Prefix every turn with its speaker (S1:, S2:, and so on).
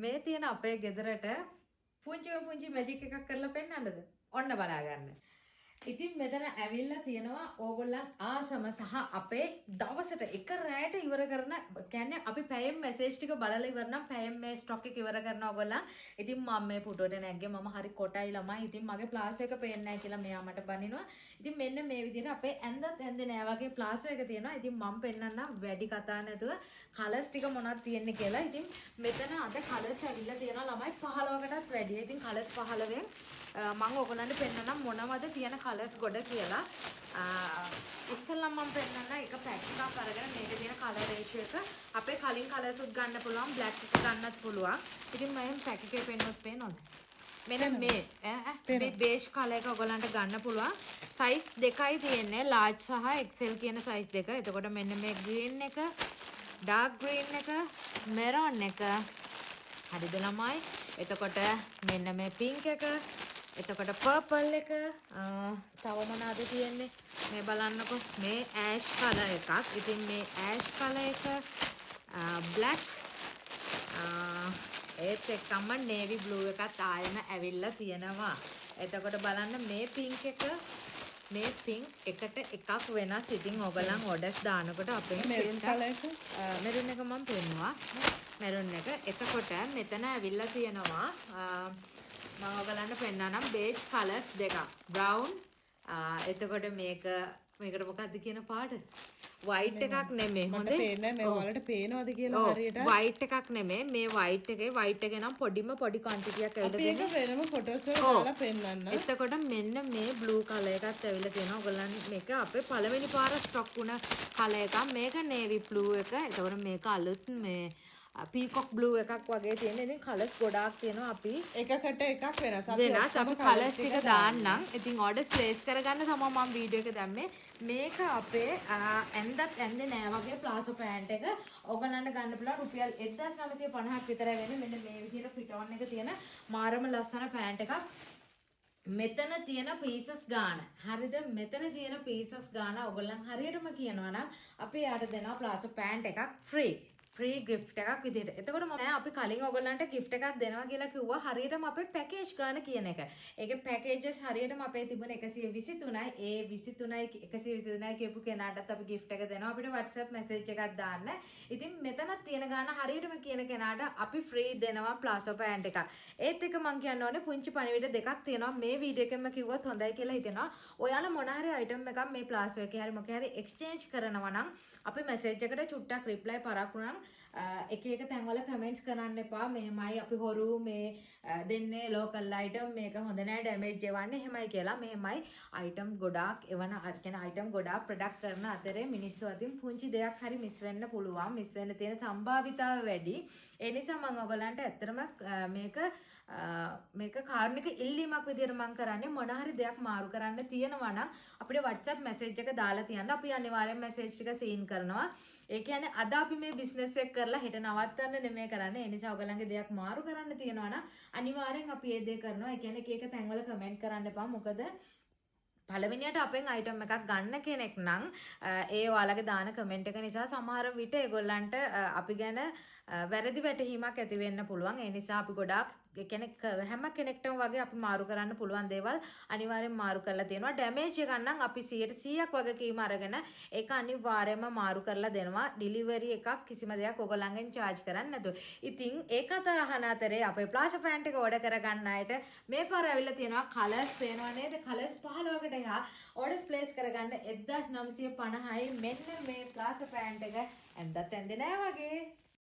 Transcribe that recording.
S1: මේ තියෙන අපේ ගෙදරට පුංචි මැජික් එකක් කරලා පෙන්නන්නද? ඔන්න බලා ගන්න. ඉතින් මෙතන ඇවිල්ලා තියෙනවා ඕගොල්ලන් ආසම සහ අපේ දවසට එක රැයට ඉවර කරන කියන්නේ අපි පැයෙන් මැසේජ් ටික බලලා ඉවර නම් පැයෙන් මේ ස්ටොක් එක ඉවර කරනවා ඕගොල්ලන්. ඉතින් මම මේ පුටුවට නැග්ගේ මම හරි කොටයි ළමයි. ඉතින් මගේ ප්ලාස් එක පේන්නේ නැහැ කියලා මෙයා මට බනිනවා. ඉතින් මෙන්න මේ විදිහට අපේ ඇඳත් ඇඳේ නෑ වගේ ප්ලාස් එක තියෙනවා. ඉතින් මම පෙන්නන්නම් වැඩි කතා නැතුව කලර්ස් ටික මොනවද තියෙන්නේ කියලා. ඉතින් මෙතන අද කලර්ස් ඇවිල්ලා තියෙනවා ළමයි 15කටත් වැඩි. ඉතින් කලර්ස් 15න් මම ඔයගොල්ලන්ට පෙන්නන්නම් මොනවද තියෙන කලර්ස් ගොඩ කියලා. ඉස්සෙල්ලා මම පෙන්නන්න එක පැක් එකක් අරගෙන මේකේ තියෙන කලර් රේෂියෝ එක අපේ කලින් කලර්ස් උත් ගන්න පුළුවන් බ්ලැක් එක ගන්නත් පුළුවන්. ඉතින් මම පැක් එකේ පෙන්නොත් පේනවද? මෙන්න මේ බේජ් කලර් එක ඔයගොල්ලන්ට ගන්න පුළුවන්. සයිස් දෙකයි තියෙන්නේ large සහ XL කියන සයිස් දෙක. එතකොට මෙන්න මේ green එක, dark green එක, maroon එක. හරිද ළමයි? එතකොට මෙන්න මේ pink එක, එතකොට පර්පල් එක තව මොනවද තියෙන්නේ මේ බලන්නකො මේ ඇෂ් කලර් එකක්. ඉතින් මේ ඇෂ් කලර් එක බ්ලැක් ඒත් එක්කම නේවි බ්ලූ එකත් ආයෙම ඇවිල්ලා තියෙනවා. එතකොට බලන්න මේ පින්ක් එක මේ පින්ක් එකට එකක් වෙනස්. ඉතින් ඔයගලන් ඕඩර්ස් දානකොට අපේ මෙරූන් කලර් එක මෙරූන් එක මම පෙන්නවා මෙරූන් එක. එතකොට මෙතන ඇවිල්ලා තියෙනවා මම ඔයගලන්ට පෙන්නන්නම් බේජ් කලර්ස් දෙකක්. බ්‍රවුන් එතකොට මේකට මොකක්ද කියන පාට? වයිට් එකක් නෙමෙයි. හොඳේ. මට පේන්නේ මේ ඔයාලට පේනවද කියලා හරියට. වයිට් එකක් නෙමෙයි. මේ වයිට් එකේ නම් පොඩි කන්ටිටියක් ඇවිල්ලා තියෙනවා. අපි ඒක වෙනම ෆොටෝස් වල දාලා පෙන්නන්න. එතකොට මෙන්න මේ බ්ලූ කලර් එකත් ඇවිල්ලා තියෙනවා. ඔයගලන් මේක අපේ පළවෙනි පාර ස්ටොක් වුණ කලර් එකක්. මේක නේවි බ්ලූ එක. එතකොට මේක අලුත් මේ පීකොක් බ්ලූ එකක් වගේ තියෙන. ඉතින් කලර්ස් ගොඩාක් තියෙනවා. අපි එකකට එකක් වෙනස්. අපි කලර්ස් ටික දාන්නම්. ඉතින් ඕඩර්ස් ප්ලේස් කරගන්න තමයි මම වීඩියෝ එක දැම්මේ. මේක අපේ ඇඳත් ඇඳේ නෑ වගේ ප්ලාසෝ පෑන්ට් එක. ඔයගලන්ට ගන්න පුළුවන් රුපියල් 1950ක් විතරයි වෙන්නේ. මෙන්න මේ විදිහට ෆිටෝන් එක තියෙන මාරම ලස්සන පෑන්ට් එකක්. මෙතන තියෙන පීසස් ගාන හරිද? මෙතන තියෙන පීසස් ගාන ඔයගොල්ලන් හරියටම කියනවා නම් අපි යාට දෙනවා ප්ලාසෝ පෑන්ට් එකක් ෆ්‍රී ගිෆ්ට් එකක් විදිහට. එතකොට මම අපි කලින් ඔයගොල්ලන්ට ගිෆ්ට් එකක් දෙනවා කියලා කිව්වා. හරියටම අපේ පැකේජ් ගාන කියන එක. ඒකේ පැකේජස් හරියටම අපේ තිබුණ 123යි. ඒ 23යි 123යි කියපු කෙනාටත් අපි ගිෆ්ට් එක දෙනවා. අපිට WhatsApp message එකක් දාන්න. ඉතින් මෙතනත් තියෙන ගාන හරියටම කියන කෙනාට අපි ෆ්‍රී දෙනවා ප්ලාසෝ පෑන්ට් එකක්. ඒත් එක මම කියන්න ඕනේ පුංචි පණිවිඩ දෙකක් තියෙනවා. මේ වීඩියෝ එකෙන්ම කිව්වොත් හොඳයි කියලා හිතෙනවා. ඔයාලා මොන හරි item එකක් මේ ප්ලාසෝ එකේ හරි මොකේ හරි exchange කරනවා නම් අපි message එකට චුට්ටක් reply පරක්කු නම් එක තැන්වල කමෙන්ට්ස් කරන්න එපා. මෙහෙමයි අපි හොරු මේ දෙන්නේ ලෝකල් අයිටම් මේක හොඳ නෑ ඩැමේජ් එවන්නේ එහෙමයි කියලා. මෙහෙමයි අයිටම් ගොඩාක් එවන අයිටම් ගොඩාක් ප්‍රොඩක්ට් කරන අතරේ මිනිස්සු අතින් පුංචි දෙයක් හරි මිස් වෙන්න පුළුවන්. මිස් වෙන්න තියෙන සම්භාවිතාව වැඩි. ඒ නිසා මම ඔයගලන්ට ඇත්තටම මේක කාරුණික ඉල්ලීමක් විදියට මම කරන්නේ මොන හරි දෙයක් මාරු කරන්න තියෙනවා නම් අපිට WhatsApp message එක දාලා තියන්න. අපි අනිවාර්යෙන් message ටික සීන් කරනවා. ඒ කියන්නේ අද අපි මේ බිස්නස් එක කරලා හෙට නවත්තන්න නෙමෙයි කරන්නේ. ඒ නිසා ඔයගලන්ගේ දෙයක් මාරු කරන්න තියෙනවා නම් අනිවාර්යෙන් අපි ඒ දේ කරනවා. ඒ කියන්නේ එක තැන්වල කමෙන්ට් කරන්න එපා. මොකද පළවෙනියට අපෙන් අයිටම් එකක් ගන්න කෙනෙක් නම් ඒ ඔයාලගේ දාන කමෙන්ට් එක නිසා සමහර විට ඒගොල්ලන්ට අපි ගැන වැරදි වැටහීමක් ඇති වෙන්න පුළුවන්. ඒ නිසා අපි ගොඩාක් හැම කෙනෙක්ටම වගේ අපි මාරු කරන්න පුළුවන් දේවල් අනිවාර්යෙන් මාරු කරලා තියෙනවා. ඩැමේජ් එකක් නම් අපි 100%ක් වගකීම අරගෙන ඒක අනිවාර්යයෙන්ම මාරු කරලා දෙනවා. ඩිලිවරි එකක් කිසිම දෙයක් ඔයගොල්ලන්ගෙන් charge කරන්නේ නැතුව. ඉතින් ඒක අහන අතරේ අපේ ප්ලාසෝ පෑන්ට් එක ඕඩර් කරගන්න අයට මේ පාර ඇවිල්ලා තියෙනවා කලර්ස් පේනවා නේද? කලර්ස් 15කට එහා ඕඩර්ස් ප්ලේස් කරගන්න 1950යි. මෙන්න මේ ප්ලාසෝ පෑන්ට් එක ඇඳත් ඇඳේ නෑ වගේ.